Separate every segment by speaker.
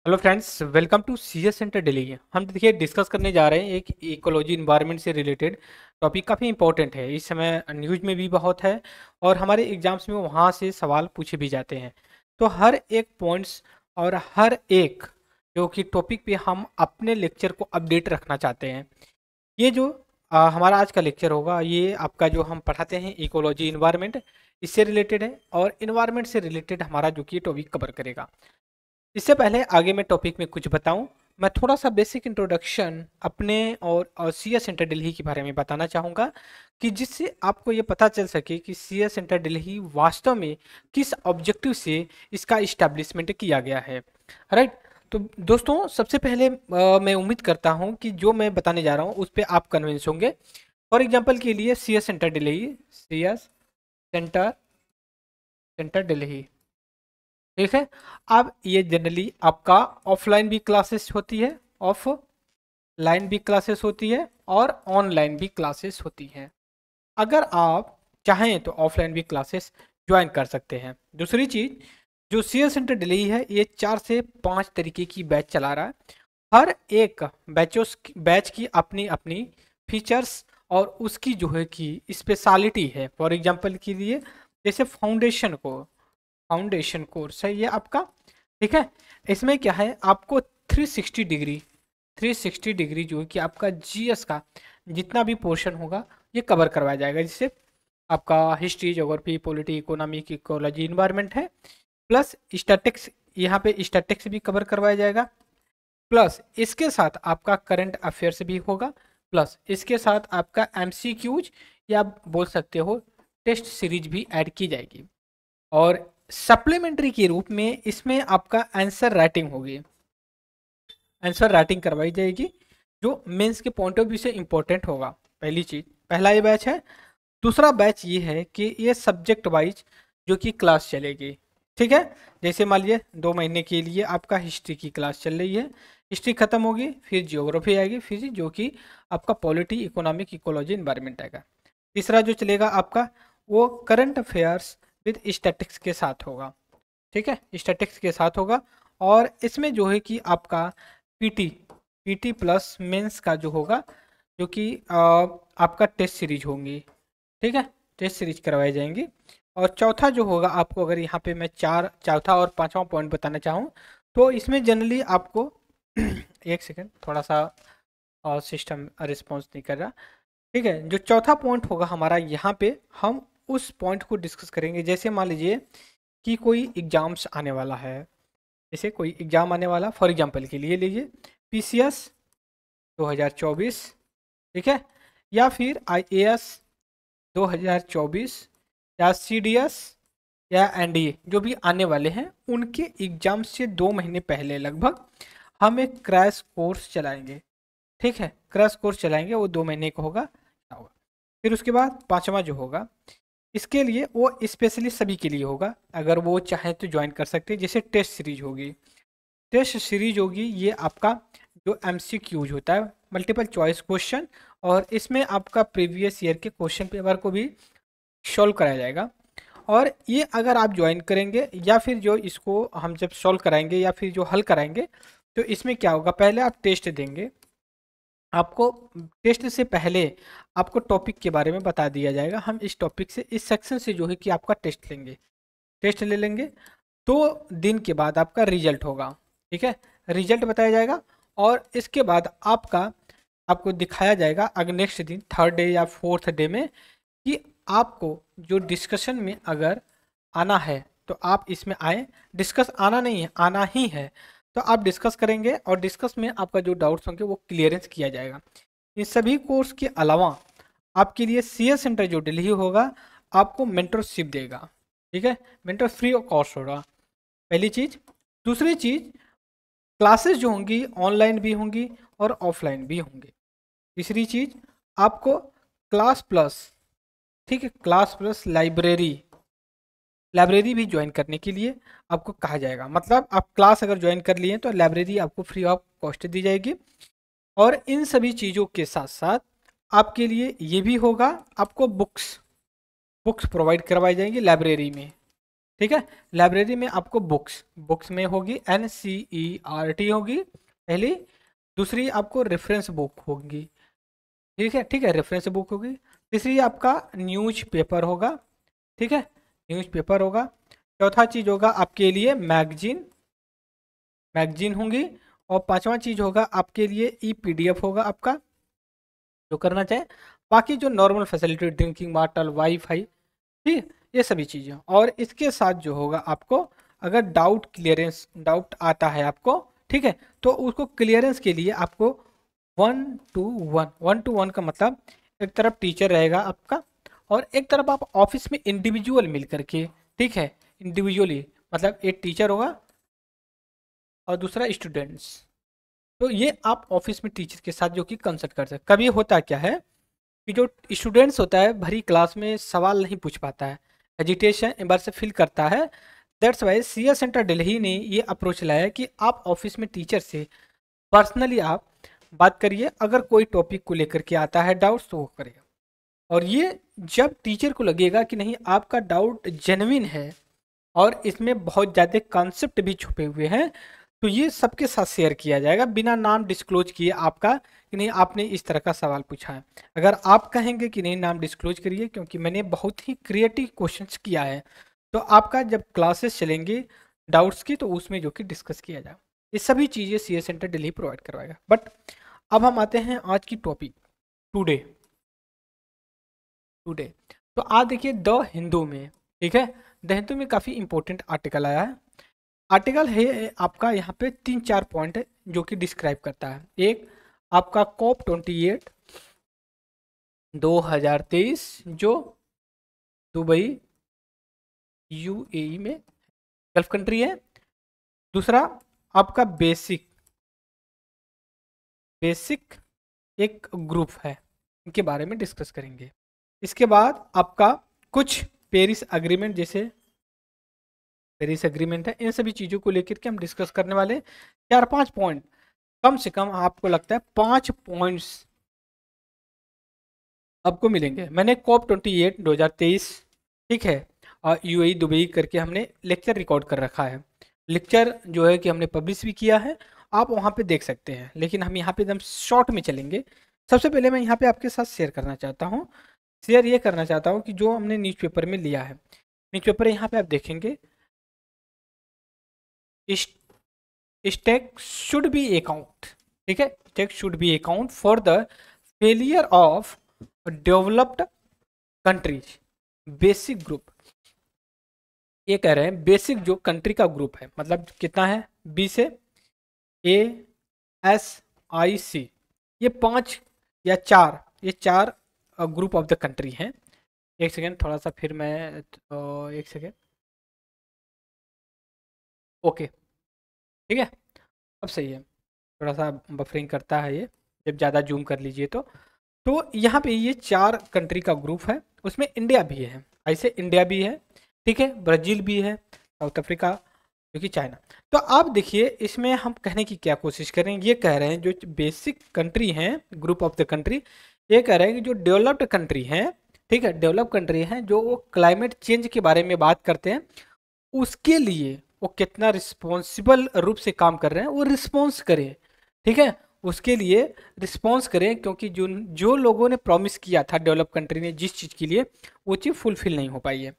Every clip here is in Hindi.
Speaker 1: Hello friends, welcome to CS centre Delhi. हम देखिए डिस्कस करने जा रहे हैं एक इकोलॉजी इन्वायरमेंट से रिलेटेड टॉपिक। काफ़ी इंपॉर्टेंट है, इस समय न्यूज़ में भी बहुत है और हमारे एग्जाम्स में वहाँ से सवाल पूछे भी जाते हैं। तो हर एक पॉइंट्स और हर एक जो कि टॉपिक पे हम अपने लेक्चर को अपडेट रखना चाहते हैं। ये जो हमारा आज का लेक्चर होगा, ये आपका जो हम पढ़ाते हैं इकोलॉजी इन्वायरमेंट, इससे रिलेटेड है और इन्वायरमेंट से रिलेटेड हमारा जो कि टॉपिक कवर करेगा। इससे पहले आगे मैं टॉपिक में कुछ बताऊं, मैं थोड़ा सा बेसिक इंट्रोडक्शन अपने और सीएस सेंटर दिल्ली के बारे में बताना चाहूँगा कि जिससे आपको ये पता चल सके कि सीएस सेंटर दिल्ली वास्तव में किस ऑब्जेक्टिव से इसका इस्टेब्लिशमेंट किया गया है। राइट। तो दोस्तों, सबसे पहले मैं उम्मीद करता हूँ कि जो मैं बताने जा रहा हूँ उस पर आप कन्विंस होंगे। फॉर एग्जाम्पल के लिए CS centre Delhi, CS centre centre Delhi, ठीक है। अब ये जनरली आपका ऑफलाइन भी क्लासेस होती है, ऑफलाइन भी क्लासेस होती है और ऑनलाइन भी क्लासेस होती हैं। अगर आप चाहें तो ऑफलाइन भी क्लासेस ज्वाइन कर सकते हैं। दूसरी चीज, जो सीएस सेंटर दिल्ली है ये 4 से 5 तरीके की बैच चला रहा है। हर एक बैच की अपनी अपनी फीचर्स और उसकी जो है कि स्पेशलिटी है। फॉर एग्जांपल के लिए जैसे फाउंडेशन कोर्स है ये आपका, ठीक है। इसमें क्या है, आपको 360 डिग्री 360 डिग्री जो है कि आपका जीएस का जितना भी पोर्शन होगा ये कवर करवाया जाएगा, जिससे आपका history, geography, polity, economic, ecology, environment है। प्लस स्टैटिक्स, यहाँ पे स्टैटिक्स भी कवर करवाया जाएगा। प्लस इसके साथ आपका करंट अफेयर्स भी होगा। प्लस इसके साथ आपका एमसीक्यूज या आप बोल सकते हो टेस्ट सीरीज भी ऐड की जाएगी। और सप्लीमेंट्री के रूप में इसमें आपका आंसर राइटिंग होगी, आंसर राइटिंग करवाई जाएगी जो मेंस के पॉइंट ऑफ व्यू से इंपॉर्टेंट होगा। पहली चीज, पहला ये बैच है। दूसरा बैच ये है कि ये सब्जेक्ट वाइज जो कि क्लास चलेगी, ठीक है। जैसे मान लीजिए 2 महीने के लिए आपका हिस्ट्री की क्लास चल रही है, हिस्ट्री खत्म होगी फिर जियोग्राफी आएगी, फिर जो कि आपका पॉलिटी, इकोनॉमिक, इकोलॉजी, इन्वायरमेंट आएगा। तीसरा जो चलेगा आपका वो करंट अफेयर्स विद स्टैटिक्स के साथ होगा, ठीक है, स्टैटिक्स के साथ होगा। और इसमें जो है कि आपका पीटी पीटी प्लस मेंस का जो होगा, जो कि आपका टेस्ट सीरीज होंगी, ठीक है, टेस्ट सीरीज करवाई जाएंगी। और चौथा जो होगा आपको, अगर यहाँ पे मैं चौथा और पांचवा पॉइंट बताना चाहूँ तो इसमें जनरली आपको एक सेकेंड, थोड़ा सा सिस्टम रिस्पॉन्स नहीं कर रहा, ठीक है। जो चौथा पॉइंट होगा हमारा, यहाँ पे हम उस पॉइंट को डिस्कस करेंगे। जैसे मान लीजिए कि कोई एग्जाम्स आने वाला है, जैसे कोई एग्जाम आने वाला, फॉर एग्जांपल के लिए लीजिए पीसीएस 2024, ठीक है, या फिर आईएएस 2024, या सीडीएस या एनडीए, जो भी आने वाले हैं उनके एग्जाम से 2 महीने पहले लगभग हम एक क्रैश कोर्स चलाएंगे, ठीक है। क्रैश कोर्स चलाएंगे, वो 2 महीने का होगा। फिर उसके बाद पांचवा जो होगा, इसके लिए वो स्पेशली सभी के लिए होगा, अगर वो चाहे तो ज्वाइन कर सकते हैं। जैसे टेस्ट सीरीज होगी, टेस्ट सीरीज होगी ये आपका जो एमसीक्यूज होता है, मल्टीपल चॉइस क्वेश्चन, और इसमें आपका प्रीवियस ईयर के क्वेश्चन पेपर को भी सॉल्व कराया जाएगा। और ये अगर आप ज्वाइन करेंगे या फिर जो इसको हम जब सॉल्व कराएंगे या फिर जो हल कराएंगे, तो इसमें क्या होगा, पहले आप टेस्ट देंगे। आपको टेस्ट से पहले आपको टॉपिक के बारे में बता दिया जाएगा। हम इस टॉपिक से, इस सेक्शन से जो है कि आपका टेस्ट लेंगे, टेस्ट ले लेंगे। 2 दिन के बाद आपका रिजल्ट होगा, ठीक है, रिजल्ट बताया जाएगा। और इसके बाद आपको दिखाया जाएगा अगर नेक्स्ट दिन, थर्ड डे या फोर्थ डे में, कि आपको जो डिस्कशन में अगर आना है तो आप इसमें आए। डिस्कस आना नहीं है, आना ही है, तो आप डिस्कस करेंगे और डिस्कस में आपका जो डाउट्स होंगे वो क्लियरेंस किया जाएगा। इन सभी कोर्स के अलावा आपके लिए सीएस सेंटर जो दिल्ली होगा आपको मेंटरशिप देगा, ठीक है, मेंटर फ्री ऑफ कॉस्ट होगा, पहली चीज। दूसरी चीज, क्लासेस जो होंगी ऑनलाइन भी होंगी और ऑफलाइन भी होंगी। तीसरी चीज, आपको क्लास प्लस, ठीक है, क्लास प्लस लाइब्रेरी भी ज्वाइन करने के लिए आपको कहा जाएगा। मतलब आप क्लास अगर ज्वाइन कर लिए तो लाइब्रेरी आपको फ्री ऑफ कॉस्ट दी जाएगी। और इन सभी चीज़ों के साथ साथ आपके लिए ये भी होगा, आपको बुक्स बुक्स प्रोवाइड करवाई जाएंगी लाइब्रेरी में, ठीक है। लाइब्रेरी में आपको बुक्स, बुक्स में होगी NCERT होगी पहली। दूसरी आपको रेफरेंस बुक होगी, ठीक है, ठीक है, रेफरेंस बुक होगी। तीसरी आपका न्यूज पेपर होगा, ठीक है, न्यूज पेपर होगा। चौथा चीज होगा आपके लिए मैगजीन, मैगजीन होंगी। और पांचवा चीज होगा आपके लिए PDF होगा आपका, जो करना चाहे। बाकी जो normal facility, drinking water, wifi, ठीक, ये सभी चीजें। और इसके साथ जो होगा आपको, अगर डाउट क्लियरेंस, डाउट आता है आपको, ठीक है, तो उसको क्लियरेंस के लिए आपको 1-to-1, 1-to-1 का मतलब एक तरफ टीचर रहेगा आपका और एक तरफ आप ऑफिस में इंडिविजुअल मिल करके, ठीक है, इंडिविजुअली, मतलब एक टीचर होगा और दूसरा स्टूडेंट्स। तो ये आप ऑफिस में टीचर के साथ जो कि कंसल्ट कर सकते। कभी होता क्या है कि जो स्टूडेंट्स होता है भरी क्लास में सवाल नहीं पूछ पाता है, एजिटेशन एक बार से फील करता है। That's why CS centre Delhi ने ये अप्रोच लाया है कि आप ऑफिस में टीचर से पर्सनली आप बात करिए, अगर कोई टॉपिक को लेकर के आता है डाउट्स तो वो करेगा। और ये जब टीचर को लगेगा कि नहीं आपका डाउट जेन्युइन है और इसमें बहुत ज़्यादा कॉन्सेप्ट भी छुपे हुए हैं, तो ये सबके साथ शेयर किया जाएगा बिना नाम डिस्क्लोज किए आपका, कि नहीं आपने इस तरह का सवाल पूछा है। अगर आप कहेंगे कि नहीं नाम डिस्क्लोज करिए क्योंकि मैंने बहुत ही क्रिएटिव क्वेश्चंस किया है, तो आपका जब क्लासेस चलेंगे डाउट्स की तो उसमें जो कि डिस्कस किया जाए। ये सभी चीज़ें CS सेंटर दिल्ली प्रोवाइड करवाएगा। बट अब हम आते हैं आज की टॉपिक, टुडे। टुडे तो आज देखिए द हिंदू में, ठीक है, द हिंदू में काफ़ी इंपॉर्टेंट आर्टिकल आया है। आर्टिकल है आपका, यहाँ पे 3-4 पॉइंट है जो कि डिस्क्राइब करता है। एक आपका COP28 2023 जो दुबई UAE में गल्फ कंट्री है। दूसरा आपका बेसिक, बेसिक एक ग्रुप है, इनके बारे में डिस्कस करेंगे। इसके बाद आपका कुछ पेरिस अग्रीमेंट, जैसे पेरिस एग्रीमेंट है, इन सभी चीज़ों को लेकर के हम डिस्कस करने वाले हैं। 4-5 पॉइंट, कम से कम आपको लगता है 5 पॉइंट्स आपको मिलेंगे। मैंने COP28 2023, ठीक है, और UAE दुबई करके हमने लेक्चर रिकॉर्ड कर रखा है। लेक्चर जो है कि हमने पब्लिश भी किया है, आप वहाँ पे देख सकते हैं, लेकिन हम यहाँ पे एकदम शॉर्ट में चलेंगे। सबसे पहले मैं यहाँ पे आपके साथ शेयर करना चाहता हूँ, शेयर ये करना चाहता हूँ कि जो हमने न्यूज़पेपर में लिया है, न्यूज़पेपर यहाँ पे आप देखेंगे, स्टेक शुड बी अकाउंट, ठीक है, stake should be account for the failure of developed countries basic group. ये कह रहे हैं बेसिक जो कंट्री का ग्रुप है, मतलब कितना है, B से ASIC, ये 5 या 4, ये 4 ग्रुप ऑफ द कंट्री हैं। एक सेकेंड, थोड़ा सा फिर मैं एक सेकेंड, ओके, ठीक है, अब सही है। थोड़ा सा बफरिंग करता है ये, जब ज़्यादा जूम कर लीजिए तो यहाँ पे ये 4 कंट्री का ग्रुप है, उसमें इंडिया भी है, ऐसे इंडिया भी है, ठीक है, ब्राज़ील भी है, साउथ अफ्रीका, जो कि चाइना। तो आप देखिए इसमें हम कहने की क्या कोशिश करें, ये कह रहे हैं जो बेसिक कंट्री हैं, ग्रुप ऑफ द कंट्री, ये कह रहे हैं कि जो डेवलप्ड कंट्री हैं, ठीक है, डेवलप कंट्री हैं, जो वो क्लाइमेट चेंज के बारे में बात करते हैं, उसके लिए वो कितना रिस्पॉन्सिबल रूप से काम कर रहे हैं, वो रिस्पॉन्स करें, ठीक है, उसके लिए रिस्पॉन्स करें, क्योंकि जो जो लोगों ने प्रॉमिस किया था डेवलप कंट्री ने जिस चीज़ के लिए, वो चीज़ फुलफिल नहीं हो पाई है।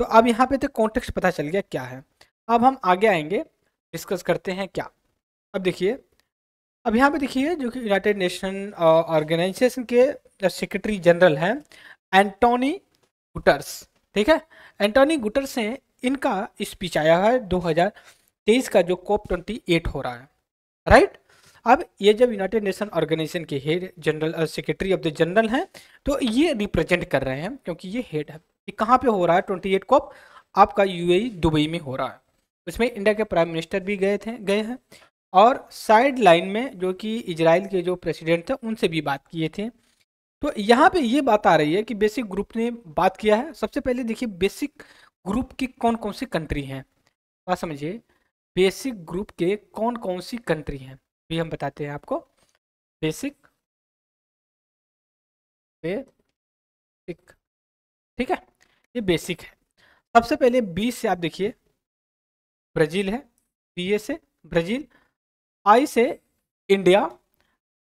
Speaker 1: तो अब यहाँ पे तो कॉन्टेक्स्ट पता चल गया क्या है। अब हम आगे आएंगे, डिस्कस करते हैं क्या। अब देखिए, अब यहाँ पे देखिए जो कि यूनाइटेड नेशन ऑर्गेनाइजेशन के सेक्रेटरी जनरल हैं एंटोनी गुटर्स, ठीक है, एंटोनी गुटर्स हैं, इनका स्पीच आया है 2023 का जो COP28 हो रहा है, राइट। अब ये जब यूनाइटेड नेशन ऑर्गेनाइजेशन के head general secretary of the general हैं, तो ये रिप्रेजेंट कर रहे हैं क्योंकि ये हेड है। ये कहाँ पे हो रहा है 28 COP, आपका UAE दुबई में हो रहा है। उसमें इंडिया के प्राइम मिनिस्टर भी गए हैं, और साइड लाइन में जो कि इजराइल के जो प्रेसिडेंट थे उनसे भी बात किए थे। तो यहाँ पे ये बात आ रही है कि बेसिक ग्रुप ने बात किया है। सबसे पहले देखिए बेसिक ग्रुप की कौन कौन सी कंट्री हैं, बात समझिए, बेसिक ग्रुप के कौन कौन सी कंट्री हैं, भी हम बताते हैं आपको। बेसिक, बेसिक, ठीक है, ये बेसिक है। सबसे पहले बी से आप देखिए, ब्राजील है, बी से ब्राजील, आई से इंडिया,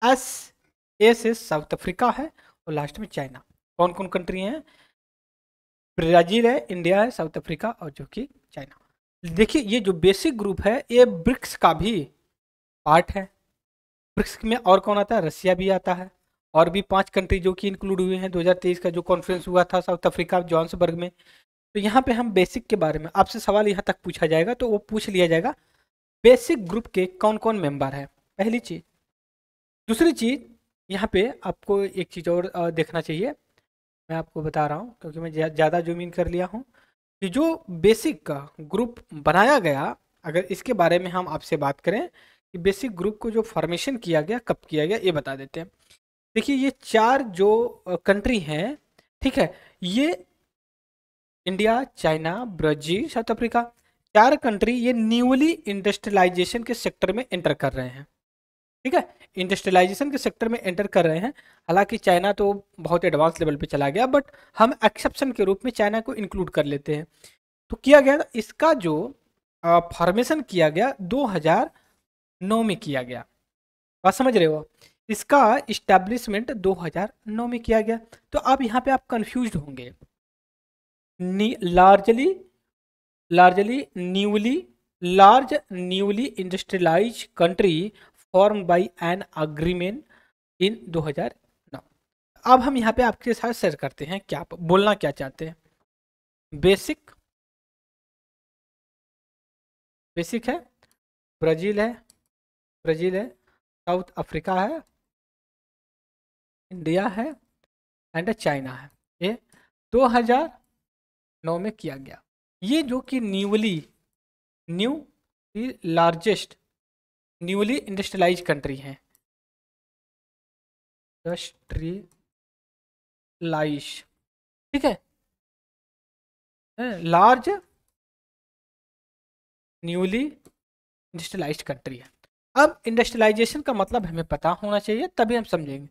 Speaker 1: एस ए से साउथ अफ्रीका है, और लास्ट में चाइना। कौन कौन कंट्री हैं? ब्राजील है, इंडिया है, साउथ अफ्रीका और जो कि चाइना। देखिए ये जो बेसिक ग्रुप है ये ब्रिक्स का भी पार्ट है। ब्रिक्स में और कौन आता है? रसिया भी आता है, और भी 5 कंट्री जो कि इंक्लूड हुए हैं 2023 का जो कॉन्फ्रेंस हुआ था साउथ अफ्रीका जोहान्सबर्ग में। तो यहाँ पे हम बेसिक के बारे में आपसे सवाल यहाँ तक पूछा जाएगा तो वो पूछ लिया जाएगा बेसिक ग्रुप के कौन कौन मेंबर है, पहली चीज। दूसरी चीज यहाँ पे आपको एक चीज और देखना चाहिए, मैं आपको बता रहा हूँ क्योंकि मैं ज़्यादा जूम इन कर लिया हूँ, कि जो बेसिक का ग्रुप बनाया गया, अगर इसके बारे में हम आपसे बात करें कि बेसिक ग्रुप को जो फॉर्मेशन किया गया कब किया गया ये बता देते हैं। देखिए ये 4 जो कंट्री हैं, ठीक है, ये India, China, Brazil, south Africa, 4 country ये न्यूली इंडस्ट्रियलाइजेशन के सेक्टर में एंटर कर रहे हैं। ठीक है, इंडस्ट्रियलाइजेशन के सेक्टर में एंटर कर रहे हैं। हालांकि चाइना तो बहुत एडवांस लेवल पे चला गया, बट हम एक्सेप्शन के रूप में चाइना को इंक्लूड कर लेते हैं। तो किया गया इसका जो फॉर्मेशन किया गया 2009 में किया गया। बात समझ रहे हो? इसका इस्टेब्लिशमेंट 2009 में किया गया। तो अब यहाँ पे आप कंफ्यूज होंगे। Largely large newly industrialise country form by an agreement in 2009। अब हम यहाँ पे आपके साथ शेयर करते हैं क्या आप बोलना क्या चाहते हैं। बेसिक है, ब्राजील है, साउथ अफ्रीका है, इंडिया है एंड चाइना है। ये 2009 में किया गया। ये जो कि लार्जेस्ट न्यूली इंडस्ट्रियलाइज कंट्री है, इंडस्ट्रियलाइज, ठीक है, लार्ज न्यूली इंडस्ट्रियलाइज्ड कंट्री है। अब इंडस्ट्रियलाइजेशन का मतलब हमें पता होना चाहिए, तभी हम समझेंगे।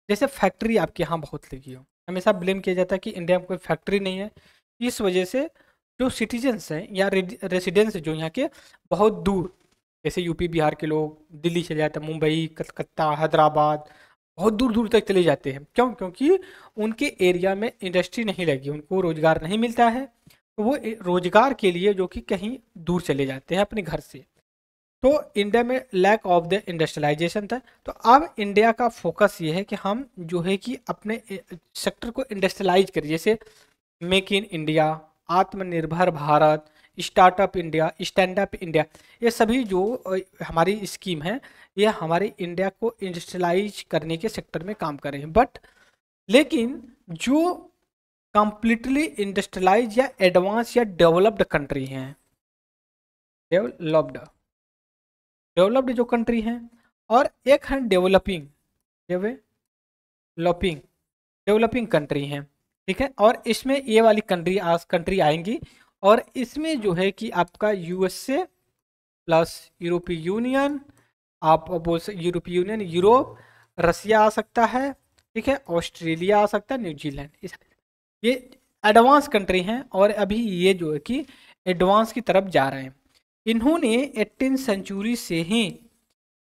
Speaker 1: जैसे फैक्ट्री आपके यहाँ बहुत लगी हो, हमेशा ब्लेम किया जाता है कि इंडिया में कोई फैक्ट्री नहीं है। इस वजह से जो सिटीजन्स हैं या रेसिडेंट्स जो यहाँ के बहुत दूर, जैसे यूपी बिहार के लोग दिल्ली चले जाते हैं, मुंबई, कलकत्ता, हैदराबाद, बहुत दूर दूर तक चले जाते हैं। क्यों? क्योंकि उनके एरिया में इंडस्ट्री नहीं लगी, उनको रोजगार नहीं मिलता है, तो वो रोजगार के लिए जो कि कहीं दूर चले जाते हैं अपने घर से। तो इंडिया में लैक ऑफ द इंडस्ट्रियलाइजेशन था। तो अब इंडिया का फोकस ये है कि हम जो है कि अपने सेक्टर को इंडस्ट्रियलाइज करें, जैसे मेक इन इंडिया, आत्मनिर्भर Bharat, startup India, stand up India, ये सभी जो हमारी स्कीम है ये हमारे इंडिया को इंडस्ट्रियलाइज करने के सेक्टर में काम कर रहे हैं। बट लेकिन जो कंप्लीटली इंडस्ट्रियलाइज या एडवांस या डेवलप्ड कंट्री हैं, डेवलप्ड जो कंट्री हैं, और एक है डेवलपिंग कंट्री हैं, ठीक है। और इसमें ये वाली कंट्री आएंगी, और इसमें जो है कि आपका यूएसए प्लस यूरोपीय यूनियन, आप बोल सकते यूरोपीय यूनियन, यूरोप, रसिया आ सकता है, ठीक है, ऑस्ट्रेलिया आ सकता है, न्यूजीलैंड, ये एडवांस कंट्री हैं और अभी ये जो है कि एडवांस की तरफ जा रहे हैं। इन्होंने 18वीं सेंचुरी से ही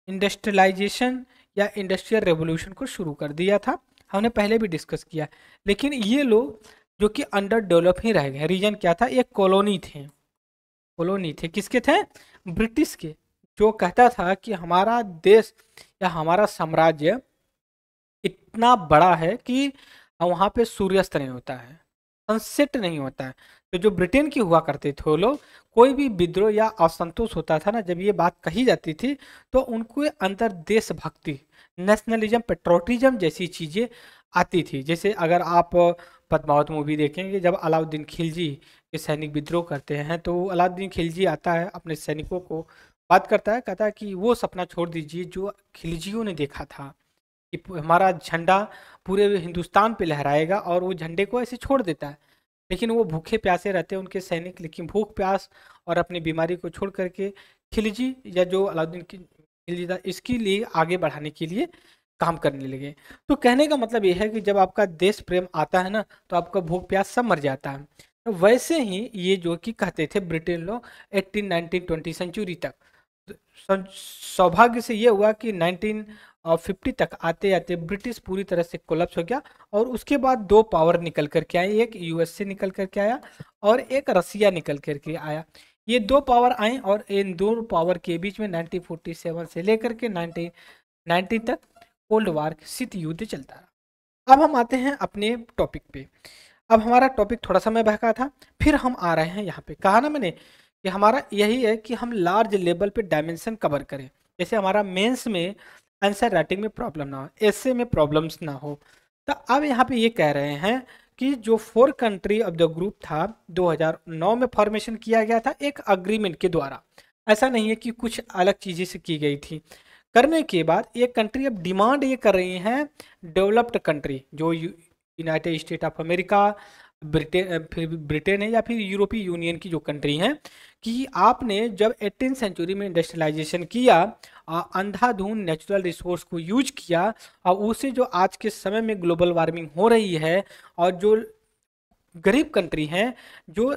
Speaker 1: इंडस्ट्रियलाइजेशन या इंडस्ट्रियल रेवोल्यूशन को शुरू कर दिया था, हमने पहले भी डिस्कस किया। लेकिन ये लोग जो कि अंडर डेवलप ही रह गए। रीजन क्या था? ये कॉलोनी थे। किसके थे? ब्रिटिश के, जो कहता था कि हमारा देश या हमारा साम्राज्य इतना बड़ा है कि वहाँ पे सूर्यास्त नहीं होता है, सनसेट नहीं होता है। तो जो ब्रिटेन की हुआ करते थे वो लोग, कोई भी विद्रोह या असंतोष होता था ना, जब ये बात कही जाती थी तो उनको अंदर देशभक्ति, नेशनलिज्म, पेट्रोटिज्म जैसी चीज़ें आती थी। जैसे अगर आप पद्मावत मूवी देखेंगे, जब अलाउद्दीन खिलजी के सैनिक विद्रोह करते हैं तो अलाउद्दीन खिलजी आता है, अपने सैनिकों को बात करता है, कहता है कि वो सपना छोड़ दीजिए जो खिलजियों ने देखा था कि हमारा झंडा पूरे हिंदुस्तान पे लहराएगा, और वो झंडे को ऐसे छोड़ देता है। लेकिन वो भूखे प्यासे रहते हैं उनके सैनिक, लेकिन भूख प्यास और अपनी बीमारी को छोड़ करके खिलजी या जो अलाउद्दीन खिलजी था इसके लिए आगे बढ़ाने के लिए काम करने लगे। तो कहने का मतलब ये है कि जब आपका देश प्रेम आता है ना तो आपका भूख प्यास सब मर जाता है। वैसे ही ये जो कि कहते थे ब्रिटेन लोग 18, 19, 20 सेंचुरी तक। सौभाग्य से ये हुआ कि 1950 तक आते आते ब्रिटिश पूरी तरह से कोलैप्स हो गया, और उसके बाद दो पावर निकल करके आए, एक यूएसए निकल करके आया और एक रसिया निकल करके आया। ये दो पावर आए और इन दो पावर के बीच में 1947 से लेकर के 1990 तक कोल्ड वार शीत युद्ध चलता रहा। अब हम आते हैं अपने टॉपिक पे। अब हमारा टॉपिक थोड़ा सा मैं बहका था, फिर हम आ रहे हैं यहाँ पे। कहा ना मैंने कि हमारा यही है कि हम लार्ज लेवल पे डायमेंशन कवर करें, जैसे हमारा मेंस में आंसर राइटिंग में प्रॉब्लम ना हो, एसे में प्रॉब्लम्स ना हो। तो अब यहाँ पे ये कह रहे हैं कि जो 4 कंट्री ऑफ द ग्रुप था 2009 में फॉर्मेशन किया गया था एक अग्रीमेंट के द्वारा। ऐसा नहीं है कि कुछ अलग चीज़ें से की गई थी। करने के बाद ये कंट्री अब डिमांड ये कर रही हैं, डेवलप्ड कंट्री जो United state of America, Britain है या फिर यूरोपीय यूनियन की जो कंट्री हैं, कि आपने जब 18 सेंचुरी में इंडस्ट्रियलाइजेशन किया, अंधाधुंध नेचुरल रिसोर्स को यूज किया, और उसे जो आज के समय में ग्लोबल वार्मिंग हो रही है और जो गरीब कंट्री हैं जो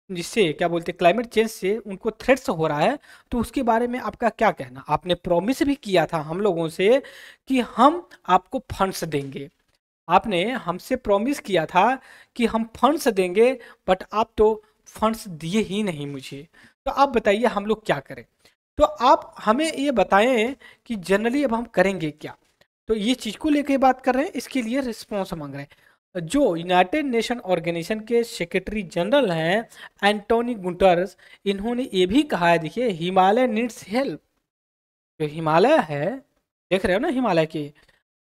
Speaker 1: जिससे क्या बोलते हैं क्लाइमेट चेंज से उनको थ्रेट्स हो रहा है, तो उसके बारे में आपका क्या कहना। आपने प्रॉमिस भी किया था हम लोगों से कि हम आपको फंड्स देंगे, आपने हमसे प्रॉमिस किया था कि हम फंड्स देंगे, बट आप तो फंड्स दिए ही नहीं मुझे। तो आप बताइए हम लोग क्या करें। तो आप हमें ये बताएं कि जनरली अब हम करेंगे क्या। तो ये चीज़ को लेकर बात कर रहे हैं, इसके लिए रिस्पॉन्स मांग रहे हैं। जो यूनाइटेड नेशन ऑर्गेनाइजेशन के सेक्रेटरी जनरल हैं एंटोनी गुटरस, इन्होंने ये भी कहा है, देखिए हिमालय नीड्स हेल्प। जो हिमालय है, देख रहे हो ना, हिमालय के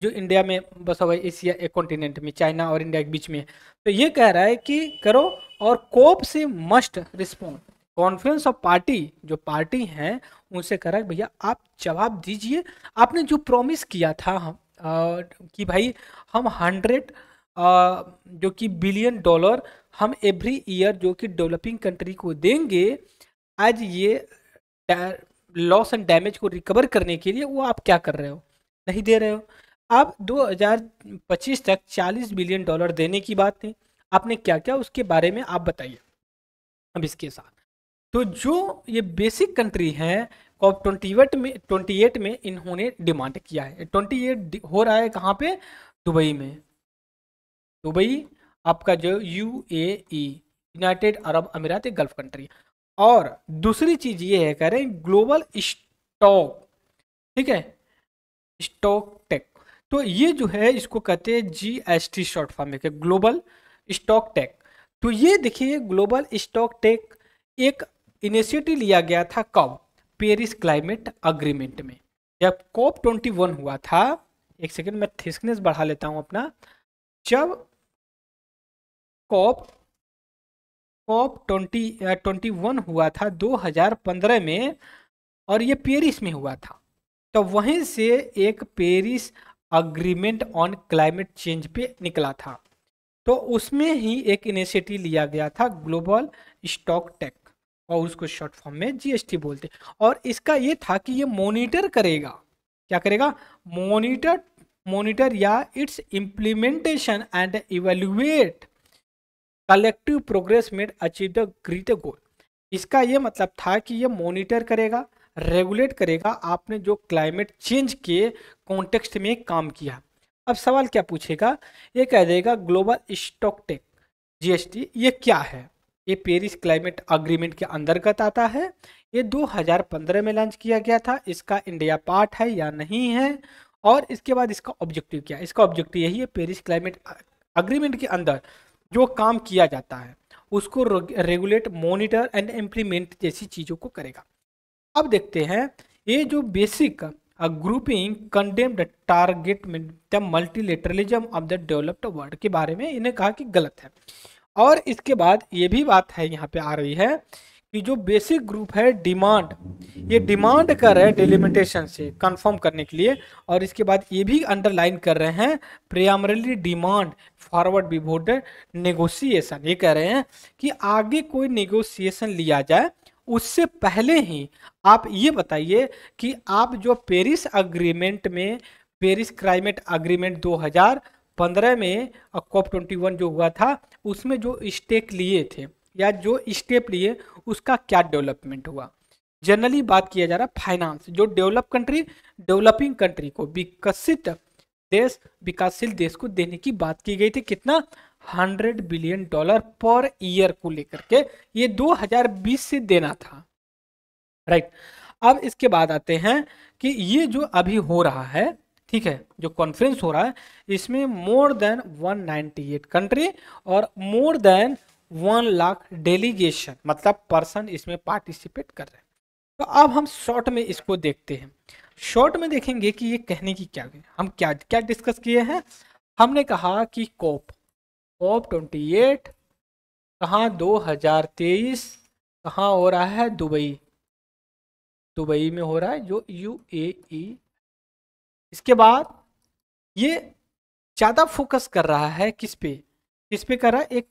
Speaker 1: जो इंडिया में बसा हुआ है, एशिया एक कॉन्टिनेंट में, चाइना और इंडिया के बीच में। तो ये कह रहा है कि करो, और कोप से must respond. Conference of party जो पार्टी हैं उनसे कह रहा है भैया आप जवाब दीजिए, आपने जो प्रॉमिस किया था हम कि भाई हम 100 जो कि बिलियन डॉलर हम एवरी ईयर जो कि डेवलपिंग कंट्री को देंगे, आज ये लॉस एंड डैमेज को रिकवर करने के लिए, वो आप क्या कर रहे हो, नहीं दे रहे हो। आप 2025 तक 40 बिलियन डॉलर देने की बात थी, आपने क्या क्या उसके बारे में आप बताइए। अब इसके साथ तो जो ये बेसिक कंट्री हैं, कॉप 28 में इन्होंने डिमांड किया है। 28 हो रहा है कहाँ पे, दुबई में। दुबई आपका जो यूएई, यूनाइटेड अरब अमीरात, गल्फ कंट्री। और दूसरी चीज ये है, कह रहे हैं ग्लोबल स्टॉक, ठीक है, स्टॉक टेक। तो ये जो है इसको कहते हैं जीएसटी शॉर्ट फॉर्म में, ग्लोबल स्टॉक टेक। तो ये देखिए ग्लोबल स्टॉक टेक एक इनिशिएटिव लिया गया था कब, पेरिस क्लाइमेट अग्रीमेंट में, जब कॉप 21 हुआ था। एक सेकेंड मैं थिकनेस बढ़ा लेता हूं अपना। जब कॉप 21 हुआ था 2015 में, और ये पेरिस में हुआ था, तो वहीं से एक Paris agreement on climate change पे निकला था। तो उसमें ही एक इनिशिएटिव लिया गया था ग्लोबल स्टॉक टेक, और उसको शॉर्ट फॉर्म में जीएसटी बोलते। और इसका ये था कि ये मॉनिटर करेगा, क्या करेगा, मॉनिटर या its implementation and evaluate collective progress made achieve the greater goal. इसका ये मतलब था कि ये मॉनिटर करेगा, रेगुलेट करेगा आपने जो क्लाइमेट चेंज के कॉन्टेक्स्ट में काम किया। अब सवाल क्या पूछेगा, ये कह देगा ग्लोबल स्टॉक टेक जीएसटी ये क्या है। ये पेरिस क्लाइमेट अग्रीमेंट के अंतर्गत आता है, ये 2015 में लॉन्च किया गया था, इसका इंडिया पार्ट है या नहीं है, और इसके बाद इसका ऑब्जेक्टिव क्या है। इसका ऑब्जेक्टिव यही है, पेरिस क्लाइमेट अग्रीमेंट के अंदर जो काम किया जाता है उसको रेगुलेट, मॉनिटर एंड इम्प्लीमेंट जैसी चीज़ों को करेगा। अब देखते हैं ये जो basic grouping condemn the target the multilateralism of the developed world के बारे में इन्हें कहा कि गलत है। और इसके बाद ये भी बात है यहाँ पे आ रही है कि जो बेसिक ग्रुप है डिमांड, ये डिमांड कर रहे हैं डिलिमिटेशन से कंफर्म करने के लिए। और इसके बाद ये भी अंडरलाइन कर रहे हैं primarily demand forward before the negotiation. ये कह रहे हैं कि आगे कोई नेगोशिएशन लिया जाए उससे पहले ही आप ये बताइए कि आप जो पेरिस अग्रीमेंट में, पेरिस क्लाइमेट अग्रीमेंट 2015 में COP21 जो हुआ था उसमें जो स्टेक लिए थे या जो स्टेप लिए उसका क्या डेवलपमेंट हुआ। जनरली बात किया जा रहा है फाइनेंस, जो डेवलपिंग कंट्री को विकसित देश, विकासशील देश को देने की बात की गई थी। कितना? $100 बिलियन पर ईयर को लेकर के ये 2020 से देना था, राइट। अब इसके बाद आते हैं कि ये जो अभी हो रहा है, ठीक है, जो कॉन्फ्रेंस हो रहा है इसमें मोर देन 198 कंट्री और मोर देन 1 लाख डेलीगेशन मतलब पर्सन इसमें पार्टिसिपेट कर रहे हैं। तो अब हम शॉर्ट में इसको देखते हैं। शॉर्ट में देखेंगे कि ये कहने की क्या है, हम क्या क्या डिस्कस किए हैं। हमने कहा कि COP 28 कहाँ 2023 कहाँ हो रहा है? दुबई में हो रहा है, जो UAE। इसके बाद ये ज्यादा फोकस कर रहा है किस पे कर रहा है? एक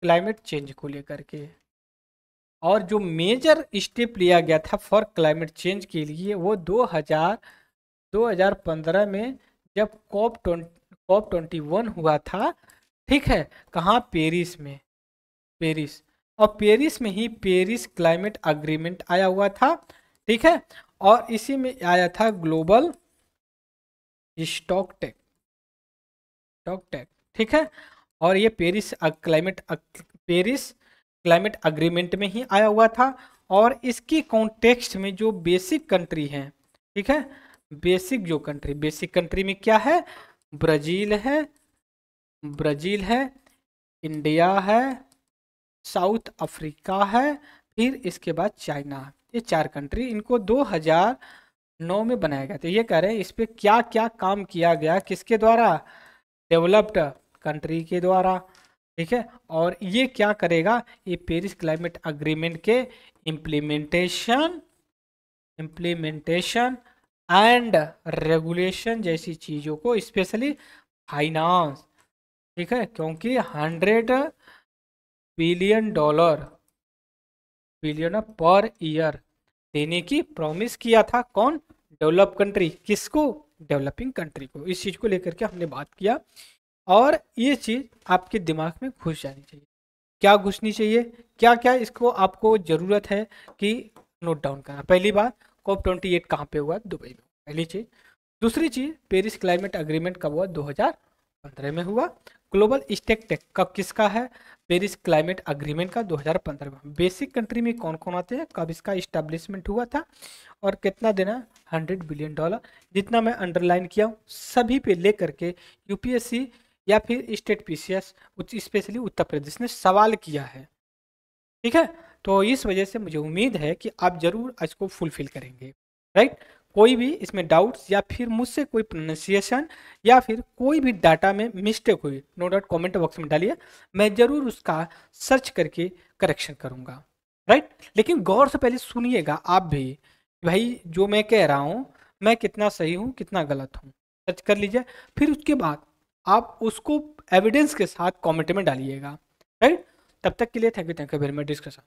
Speaker 1: क्लाइमेट चेंज को लेकर के। और जो मेजर स्टेप लिया गया था फॉर क्लाइमेट चेंज के लिए वो 2015 में जब COP 21 हुआ था, ठीक है, कहाँ? पेरिस में। और पेरिस में ही पेरिस क्लाइमेट अग्रीमेंट आया हुआ था, ठीक है। और इसी में आया था ग्लोबल स्टॉक टेक, ठीक है। और ये पेरिस क्लाइमेट अग्रीमेंट में ही आया हुआ था। और इसके कॉन्टेक्स्ट में जो बेसिक कंट्री हैं, ठीक है, बेसिक कंट्री में क्या है? ब्राजील है, इंडिया है, साउथ अफ्रीका है, फिर इसके बाद चाइना। ये 4 कंट्री, इनको 2009 में बनाया गया था। ये कह रहे हैं इस पे क्या क्या काम किया गया, किसके द्वारा? डेवलप्ड कंट्री के द्वारा, ठीक है। और ये क्या करेगा? ये पेरिस क्लाइमेट अग्रीमेंट के इम्प्लीमेंटेशन एंड रेगुलेशन जैसी चीजों को, स्पेशली फाइनेंस, ठीक है, क्योंकि $100 बिलियन पर ईयर देने की प्रॉमिस किया था। कौन? Develop country. किसको? डेवलपिंग कंट्री को। इस चीज को लेकर के हमने बात किया और ये चीज आपके दिमाग में घुस जानी चाहिए। क्या घुसनी चाहिए? क्या क्या इसको आपको जरूरत है कि नोट डाउन करना। पहली बात, COP 28 कहाँ पे हुआ? दुबई में, पहली चीज। दूसरी चीज, पेरिस क्लाइमेट अग्रीमेंट कब हुआ? 2015 में हुआ। ग्लोबल स्टेक टेक कब किसका है? पेरिस क्लाइमेट अग्रीमेंट का 2015 में। बेसिक कंट्री में कौन कौन आते हैं, कब इसका इस्टेब्लिशमेंट हुआ था और कितना देना? $100 बिलियन। जितना मैं अंडरलाइन किया हूँ सभी पे लेकर के UPSC या फिर state PCS specially Uttar Pradesh ने सवाल किया है, ठीक है। तो इस वजह से मुझे उम्मीद है कि आप जरूर इसको फुलफिल करेंगे, राइट। कोई भी इसमें डाउट्स या फिर मुझसे कोई प्रोनाउंसिएशन या फिर कोई भी डाटा में मिस्टेक हुई, नो डाउट कमेंट बॉक्स में डालिए, मैं जरूर उसका सर्च करके करेक्शन करूंगा, राइट। लेकिन गौर से पहले सुनिएगा आप भी, भाई जो मैं कह रहा हूँ मैं कितना सही हूँ कितना गलत हूँ, सर्च कर लीजिए। फिर उसके बाद आप उसको एविडेंस के साथ कमेंट में डालिएगा, राइट। तब तक के लिए thank you very much discussion.